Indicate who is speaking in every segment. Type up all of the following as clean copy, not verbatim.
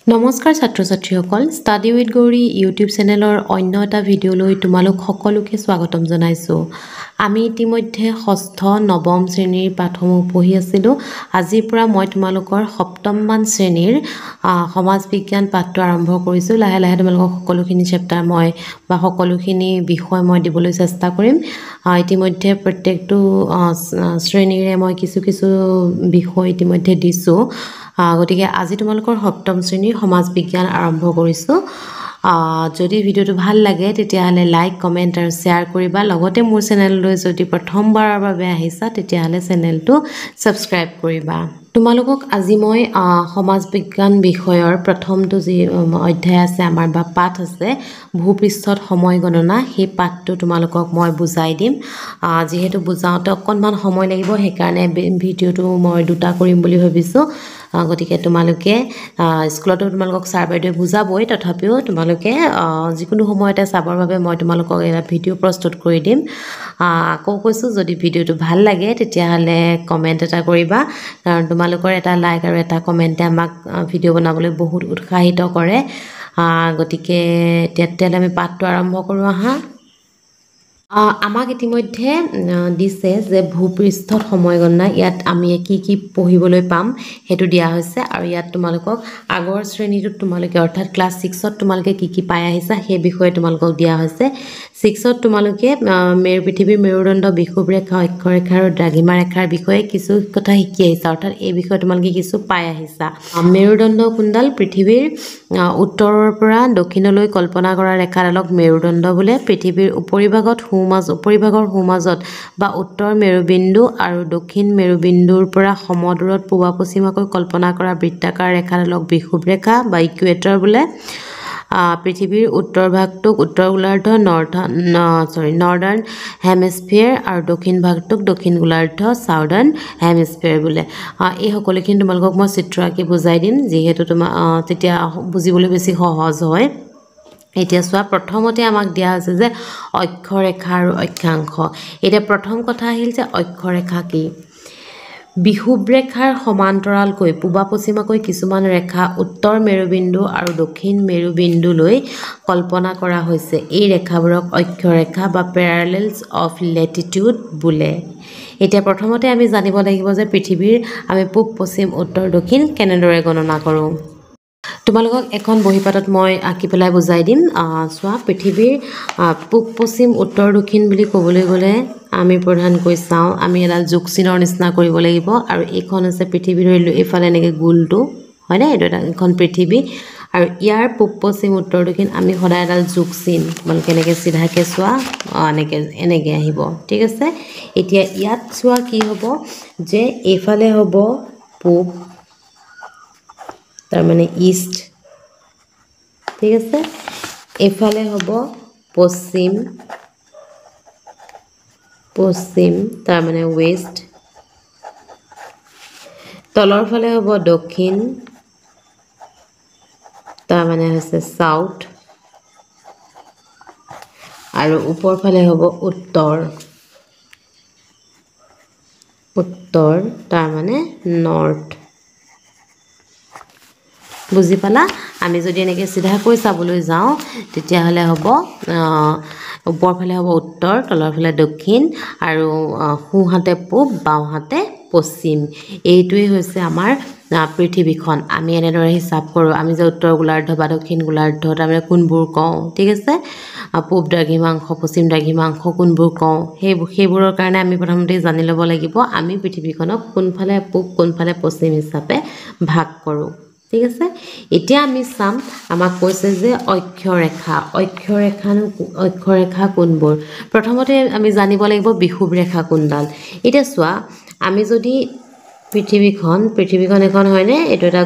Speaker 1: নমস্কাৰ ছাত্ৰ ছাত্ৰীসকল ষ্টাডি উইথ গৌৰী ইউটিউব চেনেলৰ অন্য এটা ভিডিঅ'লৈ তোমালোক সকলোকে স্বাগতম জনাইছোঁ। আমি ইতিমধ্যে ষষ্ঠ নৱম শ্ৰেণীৰ পাঠসমূহ পঢ়ি আছিলোঁ। আজিৰ পৰা মই তোমালোকৰ সপ্তমমান শ্ৰেণীৰ সমাজ বিজ্ঞান পাঠটো আৰম্ভ কৰিছোঁ। লাহে লাহে তোমালোকক সকলোখিনি চেপ্টাৰ সকলোখিনি বিষয় মই দিবলৈ চেষ্টা কৰিম। ইতিমধ্যে প্ৰত্যেকটো শ্ৰেণীৰে মই কিছু বিষয় ইতিমধ্যে দিছোঁ। গতিকে আজি তোমালোকৰ সপ্তম শ্ৰেণীৰ সমাজ বিজ্ঞান আৰম্ভ কৰিছোঁ। যদি ভিডিঅ'টো ভাল লাগে তেতিয়াহ'লে লাইক কমেণ্ট আৰু শ্বেয়াৰ কৰিবা। লগতে মোৰ চেনেললৈ যদি প্ৰথমবাৰৰ বাবে আহিছা তেতিয়াহ'লে চেনেলটো ছাবস্ক্ৰাইব কৰিবা। তোমালোকক আজি মই সমাজ বিজ্ঞান বিষয়ৰ প্ৰথমটো যি অধ্যায় আছে আমাৰ বা পাঠ আছে ভূপৃষ্ঠত সময় গণনা, সেই পাঠটো তোমালোকক মই বুজাই দিম। যিহেতু বুজাওঁতে অকণমান সময় লাগিব সেইকাৰণে ভিডিঅ'টো মই দুটা কৰিম বুলি ভাবিছোঁ। গতিকে তোমালোকে স্কুলতো তোমালোকক ছাৰ বাইদেৱে বুজাবই, তথাপিও তোমালোকে যিকোনো সময়তে চাবৰ বাবে মই তোমালোকক এটা ভিডিঅ' প্ৰস্তুত কৰি দিম। আকৌ কৈছোঁ, যদি ভিডিঅ'টো ভাল লাগে তেতিয়াহ'লে কমেণ্ট এটা কৰিবা, কাৰণ তোমালোকৰ এটা লাইক আৰু এটা কমেণ্টে আমাক ভিডিঅ' বনাবলৈ বহুত উৎসাহিত কৰে। গতিকে তেতিয়াহ'লে আমি পাঠটো আৰম্ভ কৰোঁ আহা। আমাক ইতিমধ্যে দিছে যে ভূপৃষ্ঠত সময় গণনা, ইয়াত আমি কি পঢ়িবলৈ পাম সেইটো দিয়া হৈছে। আৰু ইয়াত তোমালোকক আগৰ শ্ৰেণীটোত তোমালোকে অৰ্থাৎ ক্লাছ 6ত তোমালোকে কি পাই আহিছা সেই বিষয়ে তোমালোকক দিয়া হৈছে। 6ত তোমালোকে পৃথিৱীৰ মেৰুদণ্ড, বিষুৱৰেখা, অক্ষৰেখা আৰু দ্ৰাঘিমা ৰেখাৰ বিষয়ে কিছু কথা শিকি আহিছা, অৰ্থাৎ এই বিষয়ে তোমালোকে কিছু পাই আহিছা। মেৰুদণ্ড কোনডাল? পৃথিৱীৰ উত্তৰৰ পৰা দক্ষিণলৈ কল্পনা কৰা ৰেখাডালক মেৰুদণ্ড বোলে। পৃথিৱীৰ উপৰিভাগৰ সোঁমাজত বা উত্তৰ মেৰুবিন্দু আৰু দক্ষিণ মেৰুবিন্দুৰ পৰা সমদূৰত পূবা পশ্চিমাকৈ কল্পনা কৰা বৃত্তাকাৰ ৰেখাডালক বিষুৱৰেখা বা ইকুৱেটৰ বোলে। পৃথিৱীৰ উত্তৰ ভাগটোক উত্তৰ গোলাৰ্ধ নৰ্দাৰ্ণ হেমিস্ফিয়াৰ আৰু দক্ষিণ ভাগটোক দক্ষিণ গোলাৰ্ধ ছাউদাৰ্ণ হেমিস্ফিয়াৰ বোলে। এই সকলোখিনি তোমালোকক মই চিত্ৰ আঁকি বুজাই দিম, যিহেতু তেতিয়া বুজিবলৈ বেছি সহজ হয়। এতিয়া চোৱা, প্ৰথমতে আমাক দিয়া হৈছে যে অক্ষৰেখা আৰু অক্ষাংশ। এতিয়া প্ৰথম কথা আহিল যে অক্ষৰেখা কি? বিষুৱৰেখাৰ সমান্তৰালকৈ পূবা পশ্চিমাকৈ কিছুমান ৰেখা উত্তৰ মেৰুবিন্দু আৰু দক্ষিণ মেৰুবিন্দুলৈ কল্পনা কৰা হৈছে। এই ৰেখাবোৰক অক্ষৰেখা বা পেৰালেলছ অফ লেটিটিউড বোলে। এতিয়া প্ৰথমতে আমি জানিব লাগিব যে পৃথিৱীৰ আমি পূব, পশ্চিম, উত্তৰ, দক্ষিণ কেনেদৰে গণনা কৰোঁ। তোমালোকক এখন বহীপাতত মই আঁকি পেলাই বুজাই দিম। চোৱা, পৃথিৱীৰ পূব, পশ্চিম, উত্তৰ, দক্ষিণ বুলি ক'বলৈ গ'লে আমি প্ৰধানকৈ চাওঁ, আমি এডাল যোগ চিনৰ নিচিনা কৰিব লাগিব। আৰু এইখন হৈছে পৃথিৱী, ধৰিলোঁ এইফালে এনেকৈ গোলটো হয়নে, এইটো এখন পৃথিৱী। আৰু ইয়াৰ পূব, পশ্চিম, উত্তৰ, দক্ষিণ আমি সদায় এডাল যোগ চিন, তোমালোকে এনেকৈ চিধাকৈ চোৱা, এনেকৈ আহিব, ঠিক আছে। এতিয়া ইয়াত চোৱা কি হ'ব যে এইফালে হ'ব পূব, তাৰমানে ইষ্ট, ঠিক আছে। এইফালে হ'ব পশ্চিম, তাৰমানে ৱেষ্ট। তলৰ ফালে হ'ব দক্ষিণ, তাৰমানে হৈছে চাউথ। আৰু ওপৰ ফালে হ'ব উত্তৰ, তাৰমানে নৰ্থ। বুজি পালা? আমি যদি এনেকৈ চিধাকৈ চাবলৈ যাওঁ তেতিয়াহ'লে হ'ব ওপৰ ফালে হ'ব উত্তৰ, তলৰ ফালে দক্ষিণ, আৰু সোঁহাতে পূব, বাওঁহাতে পশ্চিম। এইটোৱেই হৈছে আমাৰ পৃথিৱীখন। আমি এনেদৰে হিচাপ কৰোঁ। আমি যে উত্তৰ গোলাৰ্ধ বা দক্ষিণ গোলাৰ্ধ তাৰমানে কোনবোৰ কওঁ, ঠিক আছে। পূব দ্ৰাঘিমাংশ, পশ্চিম দ্ৰাঘিমাংশ কোনবোৰ কওঁ, সেইবোৰৰ কাৰণে আমি প্ৰথমতে জানি ল'ব লাগিব আমি পৃথিৱীখনক কোনফালে পূব কোনফালে পশ্চিম হিচাপে ভাগ কৰোঁ, ঠিক আছে। এতিয়া আমি চাম, আমাক কৈছে যে অক্ষৰেখা কোনবোৰ। প্ৰথমতে আমি জানিব লাগিব বিষুৱৰেখা কোনডাল। এতিয়া চোৱা, আমি যদি পৃথিৱীখন এখন হয়নে, এইটো এটা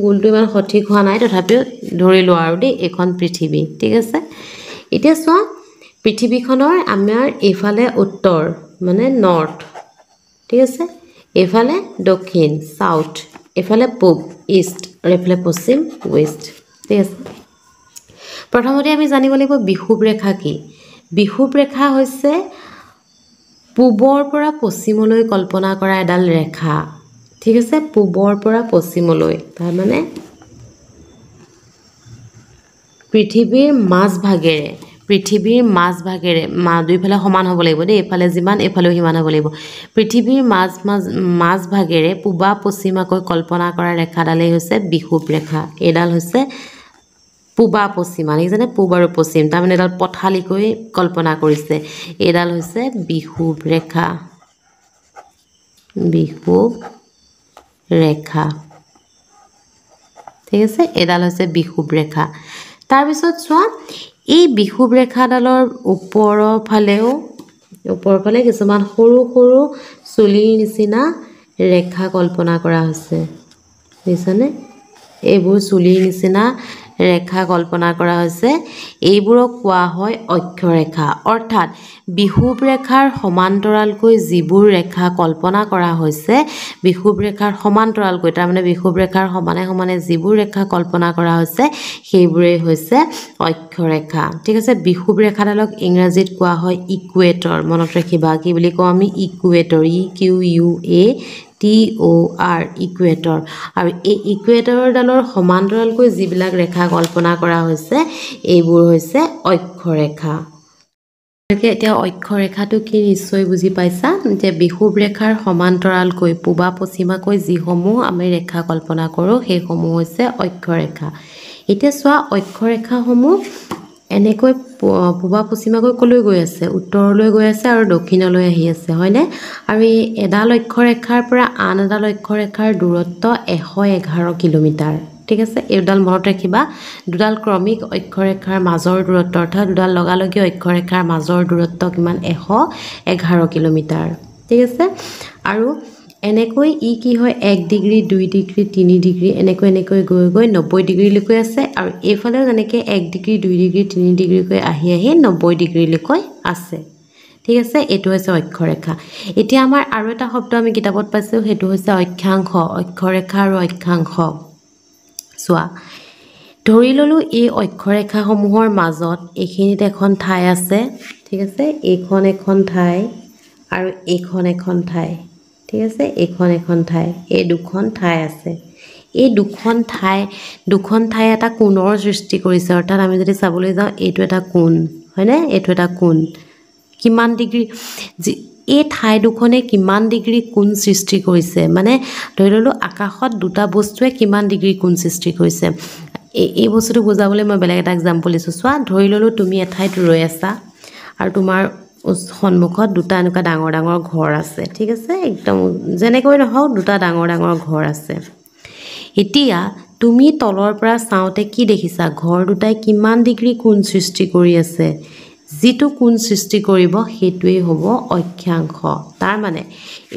Speaker 1: গোলটো ইমান সঠিক হোৱা নাই, তথাপিও ধৰিলোঁ আৰু দেই, এইখন পৃথিৱী, ঠিক আছে। এতিয়া চোৱা, পৃথিৱীখনৰ আমাৰ এইফালে উত্তৰ মানে নৰ্থ, ঠিক আছে, এইফালে দক্ষিণ চাউথ, এইফালে পূব ইষ্ট, আৰু এইফালে পশ্চিম ৱেষ্ট, ঠিক আছে। প্ৰথমতে আমি জানিব লাগিব বিষুৱৰেখা কি। বিষুৱৰেখা হৈছে পূবৰ পৰা পশ্চিমলৈ কল্পনা কৰা এডাল ৰেখা, ঠিক আছে। পূবৰ পৰা পশ্চিমলৈ, তাৰমানে পৃথিৱীৰ মাজভাগেৰে দুইফালে সমান হ'ব লাগিব দেই এফালে যিমান এফালেও সিমান হ'ব লাগিব পৃথিৱীৰ মাজভাগেৰে পূবা পশ্চিমাকৈ কল্পনা কৰা ৰেখাডালেই হৈছে বিষুৱ ৰেখা এডাল হৈছে পূবা পশ্চিমা দেখিছেনে পূব আৰু পশ্চিম তাৰমানে এডাল পথালিকৈ কল্পনা কৰিছে এডাল হৈছে বিষুৱ ৰেখা ঠিক আছে এডাল হৈছে বিষুৱ ৰেখা তাৰপিছত চোৱা এই বিষুৱ ৰেখাডালৰ ওপৰৰ ফালে কিছুমান সৰু সৰু চুলিৰ নিচিনা ৰেখা কল্পনা কৰা হৈছে দেখিছানে এইবোৰ চুলিৰ নিচিনা ৰেখা কল্পনা কৰা হৈছে এইবোৰক কোৱা হয় অক্ষৰেখা অৰ্থাৎ বিষুৱ ৰেখাৰ সমান্তৰালকৈ যিবোৰ ৰেখা কল্পনা কৰা হৈছে বিষুৱ ৰেখাৰ সমান্তৰালকৈ তাৰমানে বিষুৱ ৰেখাৰ সমানে সমানে যিবোৰ ৰেখা কল্পনা কৰা হৈছে সেইবোৰেই হৈছে অক্ষৰেখা ঠিক আছে বিষুৱ ৰেখাডালক ইংৰাজীত কোৱা হয় ইকুৱেটৰ মনত ৰাখিবা কি বুলি কওঁ আমি ইকুৱেটৰ EQUATOR ইকুৱেটৰ আৰু এই ইকুৱেটৰডালৰ সমান্তৰালকৈ যিবিলাক ৰেখা কল্পনা কৰা হৈছে এইবোৰ হৈছে অক্ষৰেখা এতিয়া অক্ষৰেখাটো কি নিশ্চয় বুজি পাইছা যে বিষুৱ ৰেখাৰ সমান্তৰালকৈ পূবা পশ্চিমাকৈ যিসমূহ আমি ৰেখা কল্পনা কৰোঁ সেইসমূহ হৈছে অক্ষৰেখা এতিয়া চোৱা অক্ষৰেখাসমূহ এনেকৈ পূবা পশ্চিমাকৈ কলৈ গৈ আছে উত্তৰলৈ গৈ আছে আৰু দক্ষিণলৈ আহি আছে হয়নে আৰু এই এডাল অক্ষৰেখাৰ পৰা আন এডাল অক্ষৰেখাৰ দূৰত্ব 111 কিলোমিটাৰ ঠিক আছে এইডাল মনত ৰাখিবা দুডাল ক্ৰমিক অক্ষৰেখাৰ মাজৰ দূৰত্ব অৰ্থাৎ দুডাল লগালগি অক্ষৰেখাৰ মাজৰ দূৰত্ব কিমান 111 কিলোমিটাৰ ঠিক আছে আৰু এনেকৈ ই কি হয় 1 ডিগ্ৰী 2 ডিগ্ৰী 3 ডিগ্ৰী এনেকৈ গৈ 90 ডিগ্ৰীলৈকে আছে আৰু এইফালেও যেনেকৈ 1 ডিগ্ৰী 2 ডিগ্ৰী 3 ডিগ্ৰীকৈ আহি 90 ডিগ্ৰীলৈকে আছে ঠিক আছে এটো হৈছে অক্ষৰেখা এতিয়া আমাৰ আৰু এটা শব্দ আমি কিতাপত পাইছো হেতু হৈছে অক্ষাংশ অক্ষৰেখা আৰু অক্ষাংশ চোৱা ধৰি ললো এই অক্ষৰেখাসমূহৰ মাজত এইখিনিত এখন ঠাই আছে ঠিক আছে এইখন এখন ঠাই আৰু এইখন এখন ঠাই ঠিক আছে এইখন এখন ঠাই এই দুখন ঠাই আছে এই দুখন ঠাই এটা কোণৰ সৃষ্টি কৰিছে অৰ্থাৎ আমি যদি চাবলৈ যাওঁ এইটো এটা কোণ হয়নে এইটো এটা কোণ কিমান ডিগ্ৰী এই ঠাই দুখনে কিমান ডিগ্ৰী কোণ সৃষ্টি কৰিছে মানে ধৰি ললো আকাশত দুটা বস্তুৱে কিমান ডিগ্ৰী কোণ সৃষ্টি কৰিছে এই বস্তুটো বুজাবলৈ মই বেলেগ এটা এক্সাম্পল দিছো চোৱা ধৰি ললো তুমি এঠাইত ৰৈ আছা আৰু তোমাৰ সন্মুখত দুটা এনেকুৱা ডাঙৰ ডাঙৰ ঘৰ আছে ঠিক আছে একদম যেনেকৈ নহওক দুটা ডাঙৰ ডাঙৰ ঘৰ আছে এতিয়া তুমি তলৰ পৰা চাওঁতে কি দেখিছা ঘৰ দুটাই কিমান ডিগ্ৰী কোণ সৃষ্টি কৰি আছে যেটো কোণ সৃষ্টি কৰিব হেতুই হ'ব অক্ষাংশ তাৰ মানে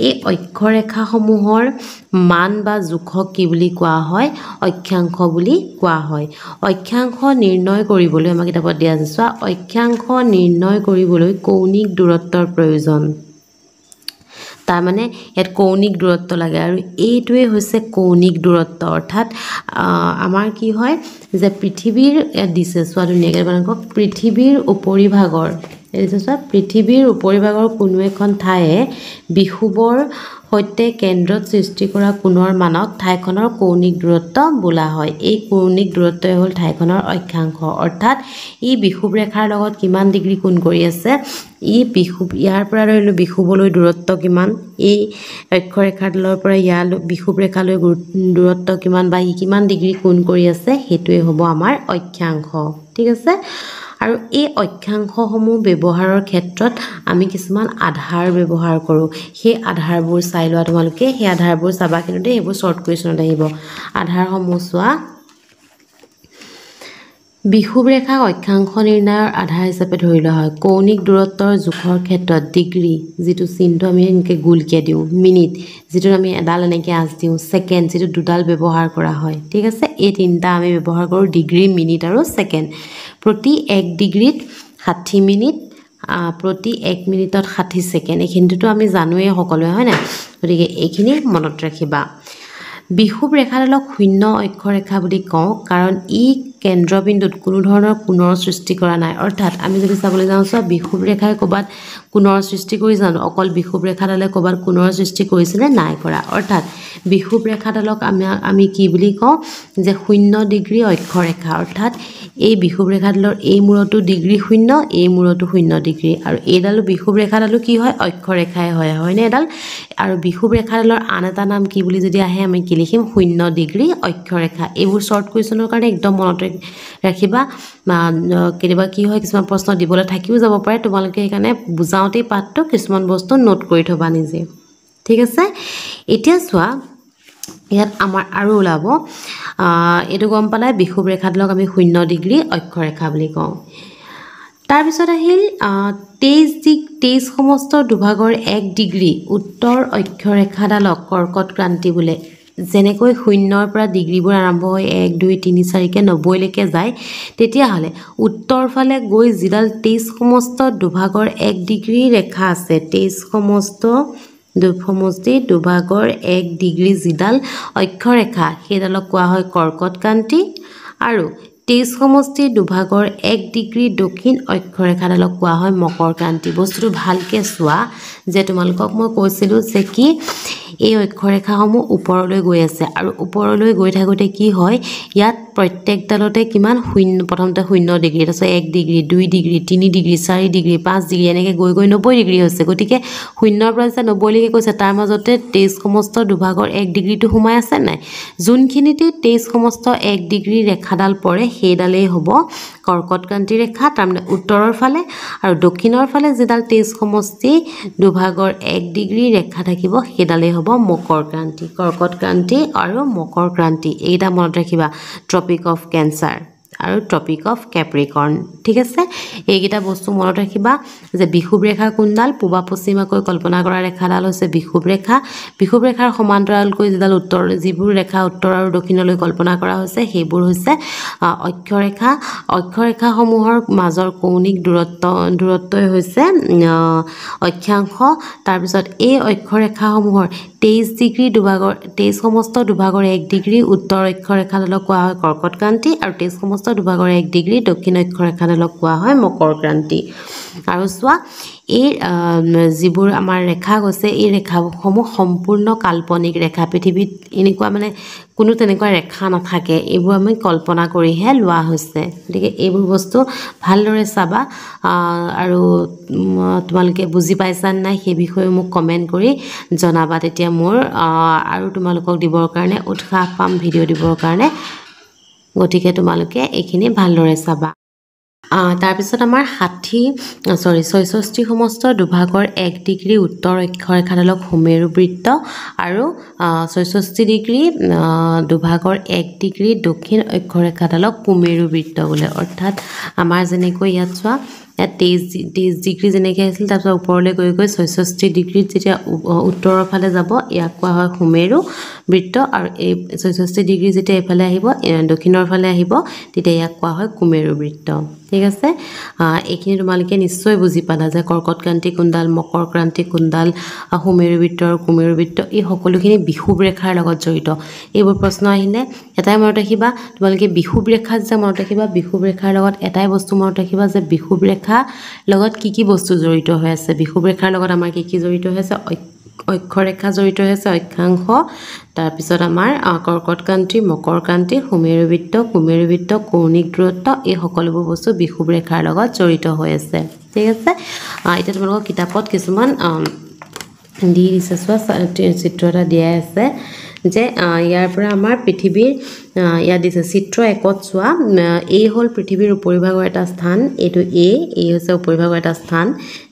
Speaker 1: এই অক্ষৰেখাসমূহৰ মান বা জোখক কি বুলি কোৱা হয় অক্ষাংশ বুলি কোৱা হয় অক্ষাংশ নিৰ্ণয় কৰিবলৈ আমাক কিতাপত দিয়া আছে চোৱা অক্ষাংশ নিৰ্ণয় কৰিবলৈ কৌণিক দূৰত্বৰ প্ৰয়োজন তাৰ মানে ইয়াত কৌণিক দূৰত্ব লাগে আৰু এইটোৱে হৈছে কৌণিক দূৰত্ব অৰ্থাৎ আমাৰ কি হয় যে পৃথিৱীৰ দিছে চোৱা ধুনীয়াকৈ বানাকক পৃথিৱীৰ উপৰিভাগৰ এইটো চোৱা পৃথিৱীৰ উপৰিভাগৰ কোনো এখন ঠায়ে বিষুৱৰ সৈতে কেন্দ্ৰত সৃষ্টি কৰা কোণৰ মানক ঠাইখনৰ কৌণিক দূৰত্ব বোলা হয় এই কৌণিক দূৰত্বই হ'ল ঠাইখনৰ অক্ষাংশ অৰ্থাৎ ই বিষুৱ ৰেখাৰ লগত কিমান ডিগ্ৰী কোণ কৰি আছে ই ইয়াৰ পৰা ধৰিলো বিষুৱলৈ দূৰত্ব কিমান এই অক্ষৰেখাডালৰ পৰা ইয়াৰ বিষুৱ ৰেখালৈ দূৰত্ব কিমান বা ই কিমান ডিগ্ৰী কোণ কৰি আছে হেতুই হ'ব আমাৰ অক্ষাংশ ঠিক আছে আৰু এই অক্ষাংশসমূহ ব্যৱহাৰৰ ক্ষেত্ৰত আমি কিছুমান আধাৰ ব্যৱহাৰ কৰোঁ সেই আধাৰবোৰ চাই লোৱা তোমালোকে সেই আধাৰবোৰ চাবা কিন্তু দেই এইবোৰ শৰ্ট কুৱেশ্যনত আহিব আধাৰসমূহ চোৱা বিষুৱ ৰেখা অক্ষাংশ নিৰ্ণয়ৰ আধাৰ হিচাপে ধৰি লোৱা হয় কৌণিক দূৰত্বৰ জোখৰ ক্ষেত্ৰত ডিগ্ৰী যেটো চিহ্নটো আমি এনেকৈ গোলকে দিওঁ মিনিট যেটো আমি এডাল এনেকৈ আঁচ দিওঁ সেকেন্ড যেটো দুডাল ব্যৱহাৰ কৰা হয় ঠিক আছে এই তিনটা আমি ব্যৱহাৰ কৰোঁ ডিগ্ৰী মিনিট আৰু সেকেন্ড প্ৰতি 1 ডিগ্ৰীত 60 মিনিট প্ৰতি 1 মিনিটত 60 সেকেন্ড এইখিনিটো আমি জানোৱে সকলোৱে হয় না গতিকে এইখিনি মনত ৰাখিবা বিষুৱ ৰেখাডালক শূন্য অক্ষৰেখা বুলি কওঁ কাৰণ ই কেন্দ্ৰবিন্দুত কোনো ধৰণৰ কোণৰ সৃষ্টি কৰা নাই অৰ্থাৎ আমি যদি চাবলৈ যাওঁ চোৱা বিষুৱ ৰেখাই ক'বাত কোণৰ সৃষ্টি কৰি জানো অকল বিষুৱ ৰেখাডালে ক'বাত কোণৰ সৃষ্টি কৰিছিলে নাই কৰা অৰ্থাৎ বিষুৱ ৰেখাডালক আমি কি বুলি কওঁ যে 0 ডিগ্ৰী অক্ষৰেখা অৰ্থাৎ এই বিষুৱ ৰেখাডালৰ এই মূৰটো ডিগ্ৰী 0 এই মূৰটো 0 ডিগ্ৰী আৰু এইডালো বিষুৱ ৰেখাডালো কি হয় অক্ষৰেখাই হয় হয়নে এডাল আৰু বিষুৱ ৰেখাডালৰ আন এটা নাম কি বুলি যদি আহে আমি কি লিখিম 0 ডিগ্ৰী অক্ষৰেখা এইবোৰ শৰ্ট কুৱেশ্যনৰ কাৰণে একদম মনত ৰাখিবা কেতিয়াবা কি হয় কিছুমান প্ৰশ্ন দিবলৈ থাকিও যাব পাৰে তোমালোকে সেইকাৰণে বুজাওঁতেই পাঠটো কিছুমান বস্তু নোট কৰি থবা নিজে ঠিক আছে এতিয়া চোৱা ইয়াত আমাৰ আৰু ওলাব এইটো গম পালে বিষুৱ ৰেখাডালক আমি 0 ডিগ্ৰী অক্ষৰেখা বুলি কওঁ তাৰ পিছত আহিল 23 সমস্ত দুভাগৰ 1 ডিগ্ৰী উত্তৰ অক্ষৰেখাডালক কৰ্কট ক্ৰান্তি বোলে যেনেকৈ 0ৰ পৰা ডিগ্ৰীবোৰ আৰম্ভ হৈ 1 2 3 4 কে 90 লৈকে যায় তেতিয়াহলে উত্তৰ ফালে গৈ যিডাল 23 সমস্ত দুভাগৰ 1 ডিগ্ৰী ৰেখা আছে 23 সমস্ত দুভাগৰ 1 ডিগ্ৰী যিডাল অক্ষৰেখা সেইডালক কোৱা হয় কৰ্কট ক্ৰান্তি আৰু 23 সমষ্টি দুভাগৰ 1 ডিগ্ৰী দক্ষিণ অক্ষৰেখাডালক কোৱা হয় মকৰ ক্ৰান্তি বস্তুটো ভালকে চোৱা যে তোমালোকক মই কৈছিলোঁ যে কি এই অক্ষৰেখাসমূহ ওপৰলৈ গৈ আছে আৰু ওপৰলৈ গৈ থাকোঁতে কি হয় ইয়াত প্ৰত্যেকডালতে কিমান 0 প্ৰথমতে 0 ডিগ্ৰী তাৰপিছত 1 degree 2 degree 3 degree 4 degree 5 degree এনেকৈ গৈ গৈ 90 ডিগ্ৰী হৈছে গতিকে 0ৰ পৰা যেতিয়া 90 লৈকে গৈছে তাৰ মাজতে 23 সমস্ত দুভাগৰ 1 ডিগ্ৰীটো সোমাই আছে নাই যোনখিনিতে 23 সমস্ত 1 ডিগ্ৰী ৰেখাডাল পৰে সেইডালেই হ'ব কৰ্কট ক্ৰান্তি ৰেখা তাৰমানে উত্তৰৰ ফালে আৰু দক্ষিণৰ ফালে যিডাল 23 সমষ্টি দুভাগৰ 1 ডিগ্ৰী ৰেখা থাকিব সেইডালেই হ'ব মকৰ ক্ৰান্তি কৰ্কট ক্ৰান্তি আৰু মকৰ ক্ৰান্তি এইটা মনত ৰাখিবা ট্ৰপিক অফ কেঞ্চাৰ আৰু ট্ৰপিক অফ কেপ্ৰিকৰ্ণ ঠিক আছে এইকেইটা বস্তু মনত ৰাখিবা যে বিষুৱ ৰেখা কোনডাল পূবা পশ্চিমাকৈ কল্পনা কৰা ৰেখাডাল হৈছে বিষুৱ ৰেখাৰ সমান্তৰালকৈ যিডাল উত্তৰ যিবোৰ ৰেখা উত্তৰ আৰু দক্ষিণলৈ কল্পনা কৰা হৈছে সেইবোৰ হৈছে অক্ষৰেখাসমূহৰ মাজৰ কৌণিক দূৰত্বই হৈছে অক্ষাংশ তাৰপিছত এই অক্ষৰেখাসমূহৰ 23 ডিগ্ৰী দুভাগৰ 23 সমস্ত দুভাগৰ 1 ডিগ্ৰী উত্তৰ অক্ষৰেখাডালক কোৱা হয় কৰ্কট ক্ৰান্তি আৰু 23 সমস্ত দুভাগৰ 1 ডিগ্ৰী দক্ষিণ অক্ষৰেখাডালক কোৱা হয় মকৰ ক্ৰান্তি আৰু চোৱা এই যিবোৰ আমাৰ ৰেখা গৈছে এই ৰেখাসমূহ সম্পূৰ্ণ কাল্পনিক ৰেখা পৃথিৱীত এনেকুৱা মানে কোনো তেনেকুৱা ৰেখা নাথাকে এইবোৰ আমি কল্পনা কৰিহে লোৱা হৈছে গতিকে এইবোৰ বস্তু ভালদৰে চাবা আৰু তোমালোকে বুজি পাইছা নাই সেই বিষয়ে মোক কমেন্ট কৰি জনাবা তেতিয়া মোৰ আৰু তোমালোকক দিবৰ কাৰণে উৎসাহ পাম ভিডিঅ' দিবৰ কাৰণে গতিকে তোমালোকে এইখিনি ভালদৰে চাবা তাৰপিছত আমাৰ 66 সমস্ত দুভাগৰ 1 ডিগ্ৰী উত্তৰ অক্ষৰেখাডালক সুমেৰু বৃত্ত আৰু 66 ডিগ্ৰী দুভাগৰ 1 ডিগ্ৰী দক্ষিণ অক্ষৰেখাডালক কুমেৰু বৃত্ত বোলে অৰ্থাৎ আমাৰ যেনেকৈ ইয়াত চোৱা ইয়াত 23 ডিগ্ৰী যেনেকৈ আছিল তাৰপিছত ওপৰলৈ গৈ গৈ 66 ডিগ্ৰীত যেতিয়া উত্তৰৰ ফালে যাব ইয়াক কোৱা হয় সুমেৰু বৃত্ত আৰু এই 66 ডিগ্ৰী যেতিয়া এইফালে আহিব দক্ষিণৰ ফালে আহিব তেতিয়া ইয়াক কোৱা হয় কুমেৰু বৃত্ত ঠিক আছে এইখিনি তোমালোকে নিশ্চয় বুজি পালা যে কৰ্কট ক্ৰান্তি কোনডাল মকৰ ক্ৰান্তি কোনডাল সুমেৰু বৃত্ত আৰু কুমেৰু বৃত্ত এই সকলোখিনি বিষুৱ ৰেখাৰ লগত জড়িত এইবোৰ প্ৰশ্ন আহিলে এটাই মনত ৰাখিবা তোমালোকে বিষুৱ ৰেখা যে মনত ৰাখিবা বিষুৱ ৰেখাৰ লগত এটাই বস্তু মনত ৰাখিবা যে বিষুৱ ৰেখা লগত কি বস্তু জড়িত হৈ আছে বিষুৱ ৰেখাৰ লগত আমাৰ কি জড়িত হৈ আছে অক্ষৰেখা জড়িত হৈ আছে অক্ষাংশ তাৰপিছত আমাৰ কৰ্কট ক্ৰান্তি মকৰ ক্ৰান্তি সুমেৰু বৃত্ত কুমেৰু বৃত্ত কৌণিক দূৰত্ব এই সকলোবোৰ বস্তু বিষুৱ ৰেখাৰ লগত জড়িত হৈ আছে ঠিক আছে এতিয়া তোমালোকৰ কিতাপত কিছুমান দি দিছে চোৱা চিত্ৰ এটা দিয়া আছে যে ইয়াৰ পৰা আমাৰ পৃথিৱীৰ ইয়াত দিছে চিত্ৰ 1ত চোৱা এ হ'ল পৃথিৱীৰ উপৰিভাগৰ এটা স্থান এইটো এ হৈছে উপৰিভাগৰ এটা স্থান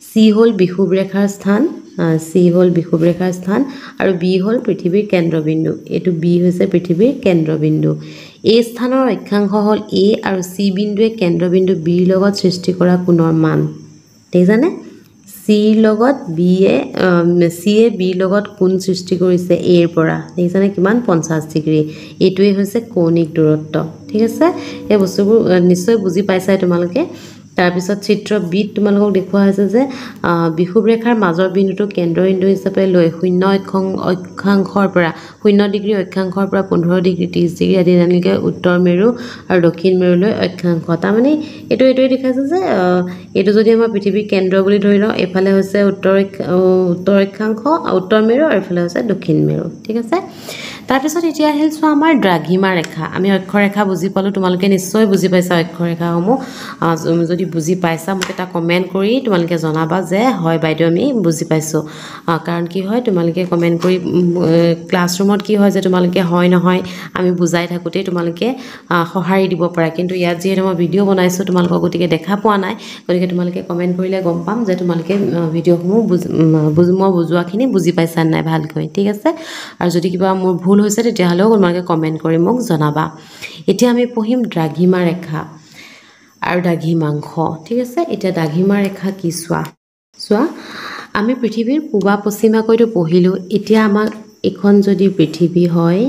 Speaker 1: সি হ'ল বিষুৱ ৰেখাৰ স্থান আৰু বি হ'ল পৃথিৱীৰ কেন্দ্ৰবিন্দু এইটো বি হৈছে পৃথিৱীৰ কেন্দ্ৰবিন্দু এই স্থানৰ অক্ষাংশ হ'ল এ আৰু সি বিন্দুৱে কেন্দ্ৰবিন্দু বিৰ লগত সৃষ্টি কৰা কোণৰ মান দেখিছানে সিৰ লগত সিয়ে বিৰ লগত কোণ সৃষ্টি কৰিছে এৰ পৰা দেখিছানে কিমান 50 ডিগ্ৰী এইটোৱে হৈছে কৌণিক দূৰত্ব ঠিক আছে এই বস্তুবোৰ নিশ্চয় বুজি পাইছাই তোমালোকে তাৰপিছত চিত্ৰ বিত তোমালোকক দেখুওৱা হৈছে যে বিষুৱ ৰেখাৰ মাজৰ বিন্দুটো কেন্দ্ৰবিন্দু হিচাপে লৈ 0 অক্ষাংশৰ পৰা 0 ডিগ্ৰী অক্ষাংশৰ পৰা 15 ডিগ্ৰী 30 ডিগ্ৰী আদি এনেকৈ উত্তৰ মেৰু আৰু দক্ষিণ মেৰুলৈ অক্ষাংশ তাৰমানে এইটোৱে দেখাইছে যে এইটো যদি আমাৰ পৃথিৱীৰ কেন্দ্ৰ বুলি ধৰি লওঁ এফালে হৈছে উত্তৰ অক্ষাংশ উত্তৰ মেৰু আৰু এফালে হৈছে দক্ষিণ মেৰু ঠিক আছে তাৰপিছত এতিয়া আহিল চোৱা আমাৰ দ্ৰাঘিমা ৰেখা আমি অক্ষৰেখা বুজি পালোঁ তোমালোকে নিশ্চয় বুজি পাইছা অক্ষৰেখাসমূহ যদি বুজি পাইছা মোক এটা কমেণ্ট কৰি তোমালোকে জনাবা যে হয় বাইদেউ আমি বুজি পাইছোঁ কাৰণ কি হয় তোমালোকে কমেণ্ট কৰি ক্লাছৰুমত কি হয় যে তোমালোকে হয় নহয় আমি বুজাই থাকোঁতেই তোমালোকে সঁহাৰি দিব পাৰা কিন্তু ইয়াত যিহেতু মই ভিডিঅ' বনাইছোঁ তোমালোকক গতিকে দেখা পোৱা নাই গতিকে তোমালোকে কমেণ্ট কৰিলে গম পাম যে তোমালোকে ভিডিঅ'সমূহ মই বুজোৱাখিনি বুজি পাইছা নাই ভালকৈ ঠিক আছে আৰু যদি কিবা মোৰ ভুল হৈছে তেতিয়াহ'লেও তোমালোকে কমেণ্ট কৰি মোক জনাবা এতিয়া আমি পঢ়িম দ্ৰাঘিমা ৰেখা আৰু দ্ৰাঘিমাংশ ঠিক আছে এতিয়া দ্ৰাঘিমা ৰেখা কি চোৱা আমি পৃথিৱীৰ পূবা পশ্চিমাকৈতো পঢ়িলোঁ এতিয়া আমাক এখন যদি পৃথিৱী হয়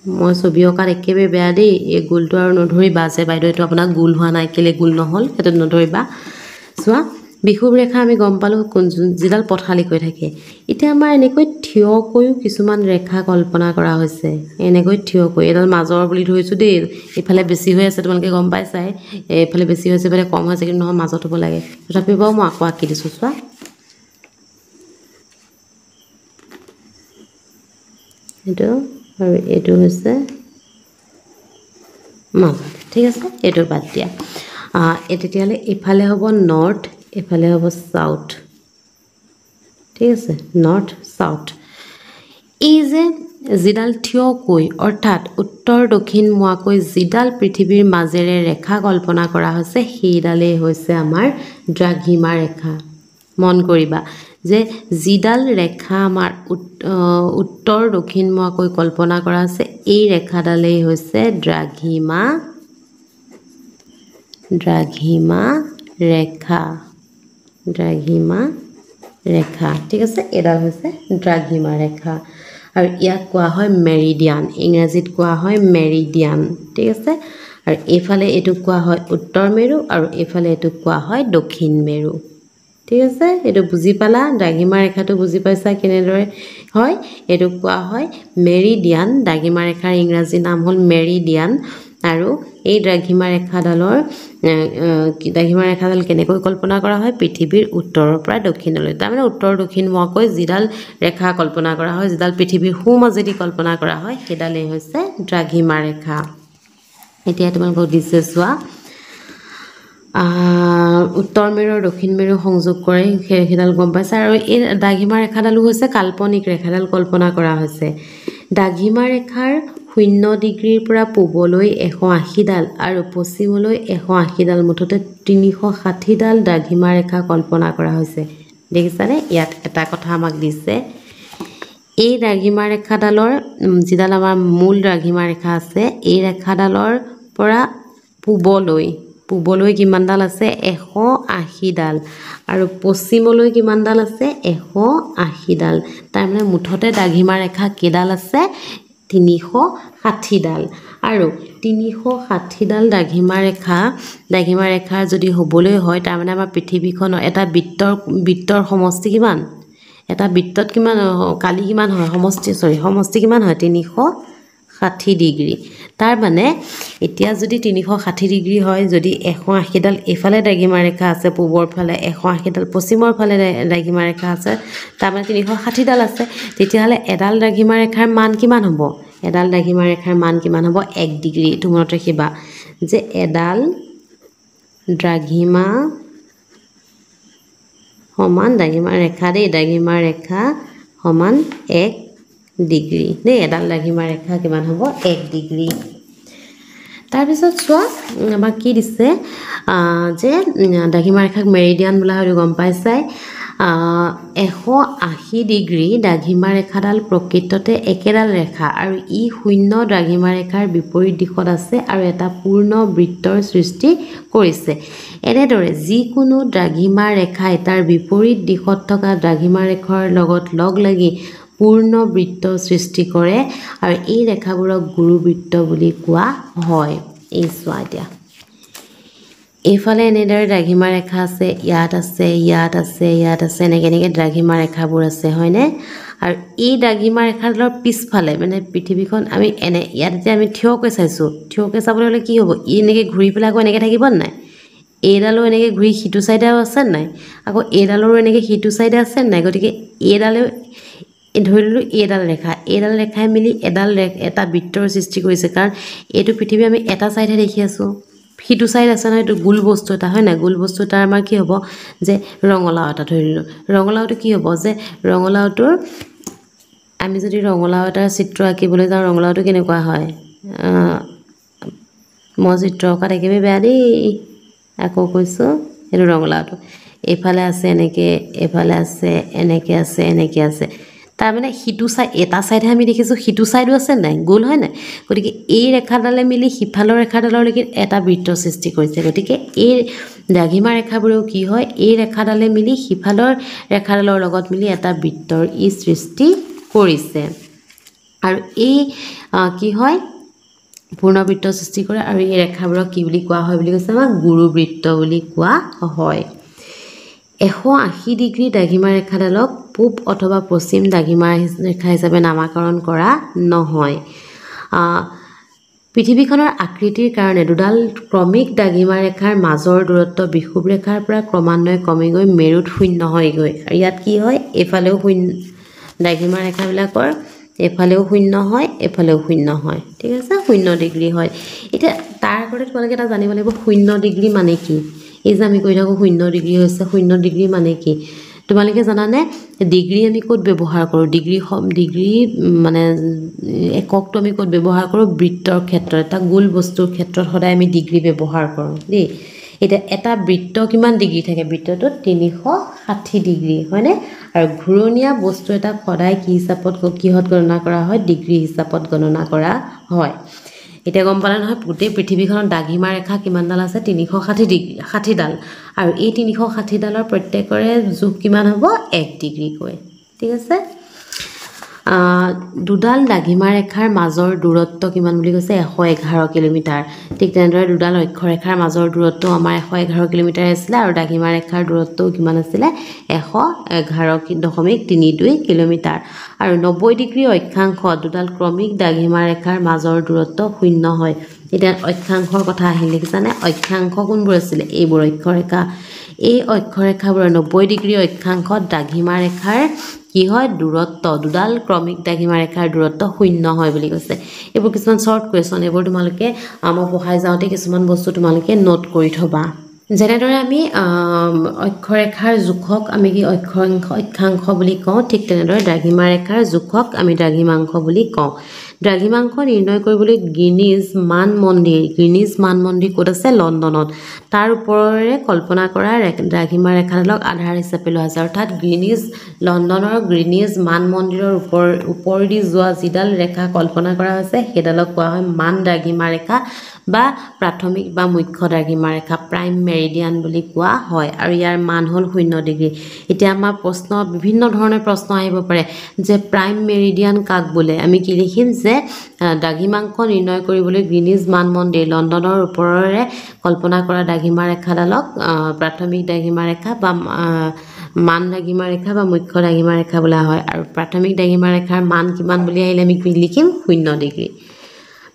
Speaker 1: মই ছবি অঁকাত একেবাৰে বেয়া দেই এই গোলটো আৰু নধৰিবা যে বাইদেউ এইটো আপোনাক গোল হোৱা নাই কেলে গোল নহ'ল সেইটো নধৰিবা চোৱা বিষুৱ ৰেখা আমি গম পালোঁ যিডাল পথালিকৈ থাকে এতিয়া আমাৰ এনেকৈ থিয়কৈও কিছুমান ৰেখা কল্পনা কৰা হৈছে এনেকৈ থিয়কৈ এডাল মাজৰ বুলি ধৰিছোঁ দেই এইফালে বেছি হৈ আছে তোমালোকে গম পাইছাই এইফালে বেছি হৈছে এইফালে কম হৈছে কিন্তু নহয় মাজত হ'ব লাগে তথাপিও বাৰু মই আকৌ আঁকি দিছোঁ চোৱা এইটো আৰু এইটো হৈছে মাজত ঠিক আছে এইটো বাদ দিয়া তেতিয়াহ'লে ইফালে হ'ব নৰ্থ এফালে হ'ব সাউথ ঠিক আছে নৰ্থ সাউথ এই যে যিডাল থিয়কৈ অৰ্থাৎ উত্তৰ দক্ষিণ মুৱাকৈ যিডাল পৃথিৱীৰ মাজেৰে ৰেখা কল্পনা কৰা হৈছে সেইডালেই হৈছে আমাৰ দ্ৰাঘিমা ৰেখা মন কৰিবা যে যিডাল ৰেখা আমাৰ উত্তৰ দক্ষিণ মুৱাকৈ কল্পনা কৰা আছে এই ৰেখাডালেই হৈছে দ্ৰাঘিমা ৰেখা ঠিক আছে এডাল হৈছে দ্ৰাঘিমা ৰেখা আৰু ইয়াক কোৱা হয় মেৰিডিয়ান ইংৰাজীত কোৱা হয় মেৰিডিয়ান ঠিক আছে আৰু এইফালে এইটো কোৱা হয় উত্তৰ মেৰু আৰু এইফালে এইটো কোৱা হয় দক্ষিণ মেৰু ঠিক আছে এইটো বুজি পালা দ্ৰাঘিমা ৰেখাটো বুজি পাইছা কেনেদৰে হয় এইটো কোৱা হয় মেৰিডিয়ান দ্ৰাঘিমা ৰেখাৰ ইংৰাজী নাম হ'ল মেৰিডিয়ান আৰু এই দ্ৰাঘিমা ৰেখাডাল কেনেকৈ কল্পনা কৰা হয় পৃথিৱীৰ উত্তৰৰ পৰা দক্ষিণলৈ তাৰমানে উত্তৰ দক্ষিণ মুৱাকৈ যিডাল ৰেখা কল্পনা কৰা হয় যিডাল পৃথিৱীৰ সোঁমাজেদি কল্পনা কৰা হয় সেইডালেই হৈছে দ্ৰাঘিমা ৰেখা এতিয়া তোমালোকক দিছে চোৱা উত্তৰ মেৰু আৰু দক্ষিণ মেৰু সংযোগ কৰে সেইডাল গম পাইছা আৰু এই দ্ৰাঘিমা ৰেখাডালো হৈছে কাল্পনিক ৰেখাডাল কল্পনা কৰা হৈছে দ্ৰাঘিমা ৰেখাৰ 0 ডিগ্ৰীৰ পৰা পূবলৈ 180 ডাল আৰু পশ্চিমলৈ 180 ডাল মুঠতে 360 ডাল দ্ৰাঘিমা ৰেখা কল্পনা কৰা হৈছে দেখিছানে ইয়াত এটা কথা আমাক দিছে এই দ্ৰাঘিমা ৰেখাডালৰ যিডাল আমাৰ মূল দ্ৰাঘিমা ৰেখা আছে এই ৰেখাডালৰ পৰা পূবলৈ কিমান ডাল আছে 180 ডাল আৰু পশ্চিমলৈ কিমান ডাল আছে 180 ডাল তাৰমানে মুঠতে দ্ৰাঘিমা ৰেখা কেইডাল আছে 360 ডাল আৰু 360 ডাল দ্ৰাঘিমা ৰেখাৰ যদি হ'বলৈ হয় তাৰমানে আমাৰ পৃথিৱীখনৰ এটা বৃত্তৰ সমষ্টি কিমান এটা বৃত্তত কিমান কালি কিমান হয় সমষ্টি কিমান হয় 360 ডিগ্ৰী তাৰ মানে এতিয়া যদি 360 ডিগ্ৰী হয় যদি 180 ডাল এফালে দ্ৰাঘিমা ৰেখা আছে পূবৰ ফালে 180 ডাল পশ্চিমৰ ফালে দ্ৰাঘিমা ৰেখা আছে তাৰমানে 360 ডাল আছে তেতিয়াহ'লে এডাল দ্ৰাঘিমা ৰেখাৰ মান কিমান হ'ব 1 ডিগ্ৰী এইটো মনত ৰাখিবা যে এডাল দ্ৰাঘিমা সমান দ্ৰাঘিমা ৰেখা সমান 1 ডিগ্ৰী দেই এডাল দ্ৰাঘিমা ৰেখা কিমান হ'ব 1 ডিগ্ৰী তাৰপিছত চোৱা আমাক কি দিছে যে দ্ৰাঘিমা ৰেখাক মেৰিডিয়ান বোলা হয় গম পাইছাই 180 ডিগ্ৰী দ্ৰাঘিমা ৰেখাডাল প্ৰকৃততে একেডাল ৰেখা আৰু ই 0 দ্ৰাঘিমা ৰেখাৰ বিপৰীত দিশত আছে আৰু এটা পূৰ্ণ বৃত্তৰ সৃষ্টি কৰিছে এনেদৰে যিকোনো দ্ৰাঘিমা ৰেখাই তাৰ বিপৰীত দিশত থকা দ্ৰাঘিমা ৰেখাৰ লগত লগ লাগি পূৰ্ণ বৃত্ত সৃষ্টি কৰে আৰু এই ৰেখাবোৰক গুৰু বৃত্ত বুলি কোৱা হয় এই চোৱা এতিয়া এইফালে এনেদৰে দ্ৰাঘিমা ৰেখা আছে, ইয়াত আছে, ইয়াত আছে, ইয়াত আছে, এনেকৈ দ্ৰাঘিমা ৰেখাবোৰ আছে হয়নে? আৰু এই দ্ৰাঘিমা ৰেখাডালৰ পিছফালে মানে পৃথিৱীখন আমি ইয়াত যে আমি থিয়কৈ চাইছোঁ, থিয়কৈ চাবলৈ হ'লে কি হ'ব? ই এনেকৈ ঘূৰি পেলাই আকৌ এনেকৈ থাকিব নাই? এইডালো এনেকৈ ঘূৰি সিটো ছাইডেও আছে নাই? আকৌ এইডালৰো এনেকৈ সিটো ছাইডে আছে নাই? গতিকে এইডালেও ধৰি ললোঁ এইডাল ৰেখাই মিলি এটা বৃত্তৰ সৃষ্টি কৰিছে, কাৰণ এইটো পৃথিৱী আমি এটা ছাইডহে দেখি আছোঁ, সিটো ছাইড আছে নহয়, এইটো গোল বস্তু এটা হয় নাই? গোল বস্তু এটা আমাৰ কি হ'ব যে ৰঙালাও এটা ধৰি ললোঁ, ৰঙালাওটো কি হ'ব যে ৰঙালাওটোৰ আমি যদি ৰঙালাও এটাৰ চিত্ৰ আঁকিবলৈ যাওঁ, ৰঙালাওটো কেনেকুৱা হয়? মই চিত্ৰ অঁকাত একেবাৰে বেয়া দেই, আকৌ কৈছোঁ সেইটো ৰঙালাওটো এইফালে আছে এনেকৈ, এইফালে আছে এনেকৈ, আছে এনেকৈ আছে, তাৰমানে সিটো ছাইড এটা ছাইডহে আমি দেখিছোঁ, সিটো ছাইডো আছে নাই? গোল হয় নাই? গতিকে এই ৰেখাডালে মিলি সিফালৰ ৰেখাডাললৈকে এটা বৃত্তৰ সৃষ্টি কৰিছে। গতিকে এই দ্ৰাঘিমা ৰেখাবোৰেও কি হয়? এই ৰেখাডালে মিলি সিফালৰ ৰেখাডালৰ লগত মিলি এটা বৃত্তৰ ই সৃষ্টি কৰিছে। আৰু এই কি হয়? পূৰ্ণবৃত্ত সৃষ্টি কৰে। আৰু এই ৰেখাবোৰক কি বুলি কোৱা হয় বুলি কৈছে? আমাক গুৰুবৃত্ত বুলি কোৱা হয়। 180 ডিগ্ৰী দ্ৰাঘিমা ৰেখাডালক পূব অথবা পশ্চিম দ্ৰাঘিমা ৰেখা হিচাপে নামাকৰণ কৰা নহয়। পৃথিৱীখনৰ আকৃতিৰ কাৰণে দুডাল ক্ৰমিক দ্ৰাঘিমা ৰেখাৰ মাজৰ দূৰত্ব বিষুৱ ৰেখাৰ পৰা ক্ৰমান্বয়ে কমি গৈ মেৰুত শূন্য হয়গৈ। আৰু ইয়াত কি হয়? এইফালেও শূন্য, দ্ৰাঘিমা ৰেখাবিলাকৰ এইফালেও শূন্য হয়, এইফালেও শূন্য হয়, ঠিক আছে? 0 ডিগ্ৰী হয়। এতিয়া তাৰ আগতে তোমালোকে এটা জানিব লাগিব 0 ডিগ্ৰী মানে কি? এই যে আমি কৈ থাকোঁ 0 ডিগ্ৰী হৈছে, 0 ডিগ্ৰী মানে কি? তোমালোকে জানানে ডিগ্ৰী আমি ক'ত ব্যৱহাৰ কৰোঁ? ডিগ্ৰী মানে এককটো আমি ক'ত ব্যৱহাৰ কৰোঁ? বৃত্তৰ ক্ষেত্ৰত, এটা গোল বস্তুৰ ক্ষেত্ৰত সদায় আমি ডিগ্ৰী ব্যৱহাৰ কৰোঁ দেই। এতিয়া এটা বৃত্ত কিমান ডিগ্ৰী থাকে? বৃত্তটোত 360 ডিগ্ৰী হয়নে? আৰু ঘূৰণীয়া বস্তু এটা সদায় কি হিচাপত কিহত গণনা কৰা হয়? ডিগ্ৰী হিচাপত গণনা কৰা হয়। এতিয়া গম পালা নহয়, গোটেই পৃথিৱীখনত দ্ৰাঘিমা ৰেখা কিমানডাল আছে? 360ডাল। আৰু এই 360ডালৰ প্ৰত্যেকৰে জোখ কিমান হ'ব? 1 ডিগ্ৰীকৈ, ঠিক আছে? দুডাল দ্ৰাঘিমা ৰেখাৰ মাজৰ দূৰত্ব কিমান বুলি কৈছে? 111 কিলোমিটাৰ। ঠিক তেনেদৰে দুডাল অক্ষৰেখাৰ মাজৰ দূৰত্ব আমাৰ 111 কিলোমিটাৰ আছিলে, আৰু দ্ৰাঘিমা ৰেখাৰ দূৰত্বও কিমান আছিলে? 111.32 কিলোমিটাৰ। আৰু 90 ডিগ্ৰী অক্ষাংশ দুডাল ক্ৰমিক দ্ৰাঘিমা ৰেখাৰ মাজৰ দূৰত্ব 0 হয়। এতিয়া অক্ষাংশৰ কথা আহিল, দেখিছানে? অক্ষাংশ কোনবোৰ আছিলে? এইবোৰ অক্ষৰেখা। এই অক্ষৰেখাবোৰৰ 90 ডিগ্ৰী অক্ষাংশত দ্ৰাঘিমা ৰেখাৰ কি হয়? দূৰত্ব, দুডাল ক্ৰমিক দ্ৰাঘিমা ৰেখাৰ দূৰত্ব 0 হয় বুলি কৈছে। এইবোৰ কিছুমান শ্বৰ্ট কুৱেশ্যন, এইবোৰ তোমালোকে মই পঢ়াই যাওঁতে কিছুমান বস্তু তোমালোকে নোট কৰি থ'বা। যেনেদৰে আমি অক্ষৰেখাৰ জোখক আমি কি অক্ষাংশ বুলি কওঁ, ঠিক তেনেদৰে দ্ৰাঘিমা ৰেখাৰ জোখক আমি দ্ৰাঘিমাংশ বুলি কওঁ। দ্ৰাঘিমাংশ নিৰ্ণয় কৰিবলৈ গ্ৰীনিজ মান মন্দিৰ ক'ত আছে? লণ্ডনত। তাৰ ওপৰেৰে কল্পনা কৰা দ্ৰাঘিমা ৰেখাডালক আধাৰ হিচাপে লোৱা হৈছে। অৰ্থাৎ লণ্ডনৰ গ্ৰীনিজ মান মন্দিৰৰ ওপৰেদি যোৱা যিডাল ৰেখা কল্পনা কৰা হৈছে সেইডালক কোৱা হয় মান দ্ৰাঘিমা ৰেখা বা প্ৰাথমিক বা মুখ্য দ্ৰাঘিমা ৰেখা, প্ৰাইম মেৰিডিয়ান বুলি কোৱা হয়। আৰু ইয়াৰ মান হ'ল 0 ডিগ্ৰী। এতিয়া আমাৰ বিভিন্ন ধৰণৰ প্ৰশ্ন আহিব পাৰে যে প্ৰাইম মেৰিডিয়ান কাক বোলে? আমি কি লিখিম যে দ্ৰাঘিমাংশ নিৰ্ণয় কৰিবলৈ গ্ৰীনিজ মান মন্দিৰ লণ্ডনৰ ওপৰেৰে কল্পনা কৰা দ্ৰাঘিমা ৰেখাডালক প্ৰাথমিক দ্ৰাঘিমা ৰেখা বা মান দ্ৰাঘিমা ৰেখা বা মুখ্য দ্ৰাঘিমা ৰেখা বোলা হয়। আৰু প্ৰাথমিক দ্ৰাঘিমা ৰেখাৰ মান কিমান বুলি আহিলে আমি কি লিখিম? 0 ডিগ্ৰী।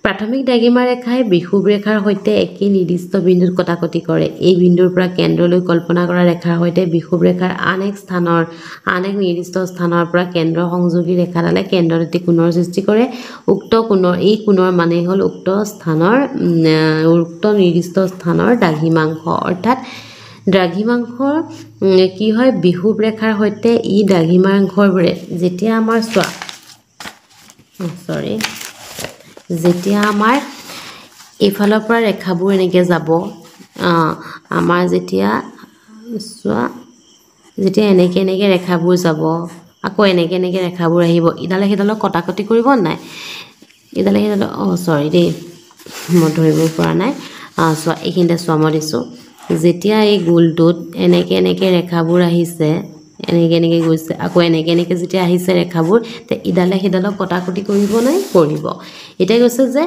Speaker 1: প্ৰাথমিক দ্ৰাঘিমা ৰেখাই বিষুৱ ৰেখাৰ সৈতে একেই নিৰ্দিষ্ট বিন্দুত কটাকটি কৰে। এই বিন্দুৰ পৰা কেন্দ্ৰলৈ কল্পনা কৰা ৰেখাৰ সৈতে বিষুৱ ৰেখাৰ আন এক নিৰ্দিষ্ট স্থানৰ পৰা কেন্দ্ৰ সংযোগী ৰেখাডালে কেন্দ্ৰত এটি কোণৰ সৃষ্টি কৰে। এই কোণৰ মানেই হ'ল উক্ত নিৰ্দিষ্ট স্থানৰ দ্ৰাঘিমাংশ। অৰ্থাৎ দ্ৰাঘিমাংশৰ কি হয়? বিষুৱ ৰেখাৰ সৈতে ই দ্ৰাঘিমাংশবোৰে যেতিয়া আমাৰ এইফালৰ পৰা ৰেখাবোৰ এনেকৈ যাব, আমাৰ যেতিয়া এনেকৈ ৰেখাবোৰ যাব, আকৌ এনেকৈ ৰেখাবোৰ আহিব, ইডালে সিডালক কটাকটি কৰিব নাই? ইডালে সিডালক মই ধৰিব পৰা নাই। চোৱা, এইখিনিতে চোৱা, মই দিছোঁ। যেতিয়া এই গোলটোত এনেকৈ ৰেখাবোৰ আহিছে, এনেকৈ গৈছে, আকৌ এনেকৈ যেতিয়া আহিছে ৰেখাবোৰ, তে ইডালে সিডালক কটাকটি কৰিব নাই? কৰিব। এতিয়া কৈছে যে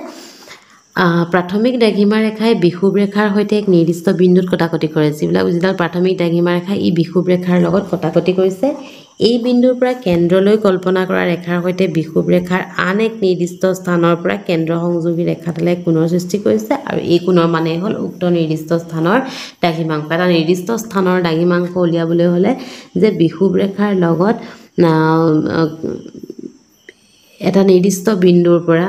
Speaker 1: প্ৰাথমিক দ্ৰাঘিমা ৰেখাই বিষুৱ ৰেখাৰ সৈতে এক নিৰ্দিষ্ট বিন্দুত কটাকটি কৰে যিডাল প্ৰাথমিক দ্ৰাঘিমা ৰেখা ই বিষুৱ ৰেখাৰ লগত কটাকটি কৰিছে এই বিন্দুৰ পৰা কেন্দ্ৰলৈ কল্পনা কৰা ৰেখাৰ সৈতে বিষুৱ ৰেখাৰ আন এক নিৰ্দিষ্ট স্থানৰ পৰা কেন্দ্ৰ সংযোগী ৰেখাডালে কোণৰ সৃষ্টি কৰিছে আৰু এই কোণৰ মানে হ'ল উক্ত নিৰ্দিষ্ট স্থানৰ দ্ৰাঘিমাংশ এটা নিৰ্দিষ্ট স্থানৰ দ্ৰাঘিমাংশ উলিয়াবলৈ হ'লে যে বিষুৱ ৰেখাৰ লগত এটা নিৰ্দিষ্ট বিন্দুৰ পৰা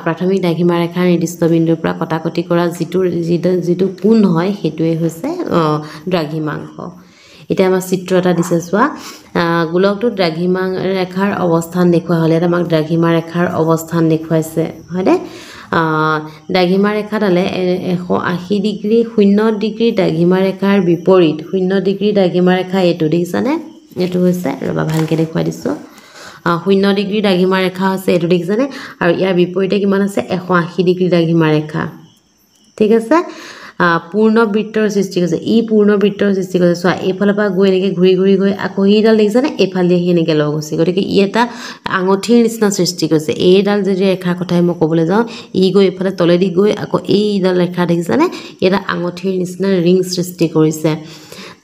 Speaker 1: প্ৰাথমিক দ্ৰাঘিমা ৰেখাৰ নিৰ্দিষ্ট বিন্দুৰ পৰা কটাকটি কৰা যিটো কোণ হয় সেইটোৱে হৈছে দ্ৰাঘিমাংশ এতিয়া আমাৰ চিত্ৰ এটা দিছে চোৱা গোলকটোত দ্ৰাঘিমা ৰেখাৰ অৱস্থান দেখুওৱা হ'লে আমাক দ্ৰাঘিমা ৰেখাৰ অৱস্থান দেখুৱাইছে হয়নে দ্ৰাঘিমা ৰেখাডালে 180 ডিগ্ৰী 0 ডিগ্ৰী দ্ৰাঘিমা ৰেখাৰ বিপৰীত 0 ডিগ্ৰী দ্ৰাঘিমা ৰেখা এইটো দেখিছানে এইটো হৈছে ৰবা ভালকৈ দেখুৱাই দিছোঁ 0 ডিগ্ৰী দ্ৰাঘিমা ৰেখা আছে এইটো দেখিছানে আৰু ইয়াৰ বিপৰীতে কিমান আছে 180 ডিগ্ৰী দ্ৰাঘিমা ৰেখা ঠিক আছে পূৰ্ণ বৃত্তৰ সৃষ্টি কৰিছে ই পূৰ্ণ বৃত্তৰ সৃষ্টি কৰিছে চোৱা এইফালৰ পৰা গৈ এনেকৈ ঘূৰি ঘূৰি গৈ আকৌ এইডাল দেখিছানে এইফালে আহি এনেকৈ লগ হৈছে গতিকে ই এটা আঙঠিৰ নিচিনা সৃষ্টি কৰিছে এইডাল যদি ৰেখাৰ কথাই মই ক'বলৈ যাওঁ ই গৈ এইফালে তলেদি গৈ আকৌ এইডাল ৰেখা দেখিছানে এটা আঙঠিৰ নিচিনা ৰিং সৃষ্টি কৰিছে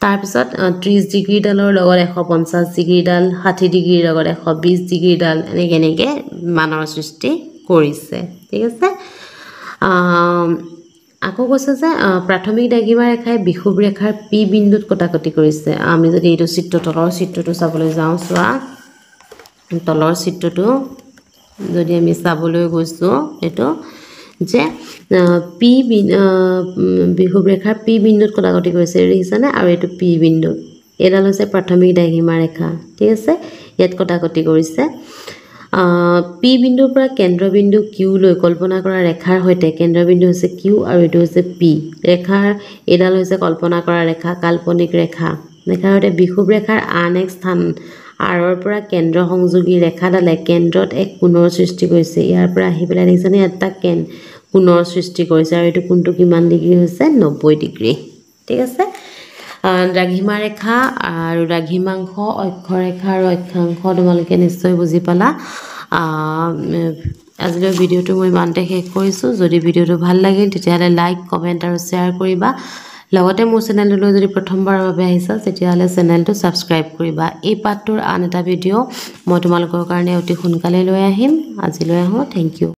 Speaker 1: তাৰপিছত 30 ডিগ্ৰীডালৰ লগত 150 ডিগ্ৰীডাল 60 ডিগ্ৰীৰ লগত 120 ডিগ্ৰীডাল এনেকৈ মানৰ সৃষ্টি কৰিছে ঠিক আছে আকৌ কৈছে যে প্ৰাথমিক দ্ৰাঘিমা ৰেখাই বিষুৱ ৰেখাৰ পি বিন্দুত কটাকটি কৰিছে আমি যদি এইটো তলৰ চিত্ৰটো চাবলৈ যাওঁ চোৱা তলৰ চিত্ৰটো যদি আমি চাবলৈ গৈছোঁ এইটো যে পি বিষুৱ ৰেখাৰ পি বিন্দুত কটাকটি কৰিছে দেখিছানে আৰু এইটো পি বিন্দু এডাল হৈছে প্ৰাথমিক দ্ৰাঘিমা ৰেখা ঠিক আছে ইয়াত কটাকটি কৰিছে পি বিন্দুৰ পৰা কেন্দ্ৰবিন্দু কিউ লৈ কল্পনা কৰা ৰেখাৰ সৈতে কেন্দ্ৰবিন্দু হৈছে কিউ আৰু এইটো হৈছে পি ৰেখাৰ এডাল হৈছে কল্পনা কৰা ৰেখা কাল্পনিক ৰেখাৰ সৈতে বিষুৱ ৰেখাৰ আন এক স্থান আৰৰ পৰা কেন্দ্ৰ সংযোগী ৰেখাডালে কেন্দ্ৰত এক কোণৰ সৃষ্টি কৰিছে ইয়াৰ পৰা আহি পেলাই দেখিছানে এটা কোণৰ সৃষ্টি কৰিছে আৰু এইটো কোণটো কিমান ডিগ্ৰী হৈছে 90 ডিগ্ৰী ঠিক আছে দ্ৰাঘিমা ৰেখা আৰু দ্ৰাঘিমাংশ অক্ষৰেখা আৰু অক্ষাংশ তোমালোকে নিশ্চয় বুজি পালা আজিলৈ ভিডিঅ'টো মই ইমানতে শেষ কৰিছোঁ যদি ভিডিঅ'টো ভাল লাগিল তেতিয়াহ'লে লাইক কমেণ্ট আৰু শ্বেয়াৰ কৰিবা লগতে মোৰ চেনেললৈ যদি প্ৰথমবাৰৰ বাবে আহিছা তেতিয়াহ'লে চেনেলটো ছাবস্ক্ৰাইব কৰিবা এই পাঠটোৰ আন এটা ভিডিঅ' মই তোমালোকৰ কাৰণে অতি সোনকালে লৈ আহিম আজিলৈ আহোঁ থেংক ইউ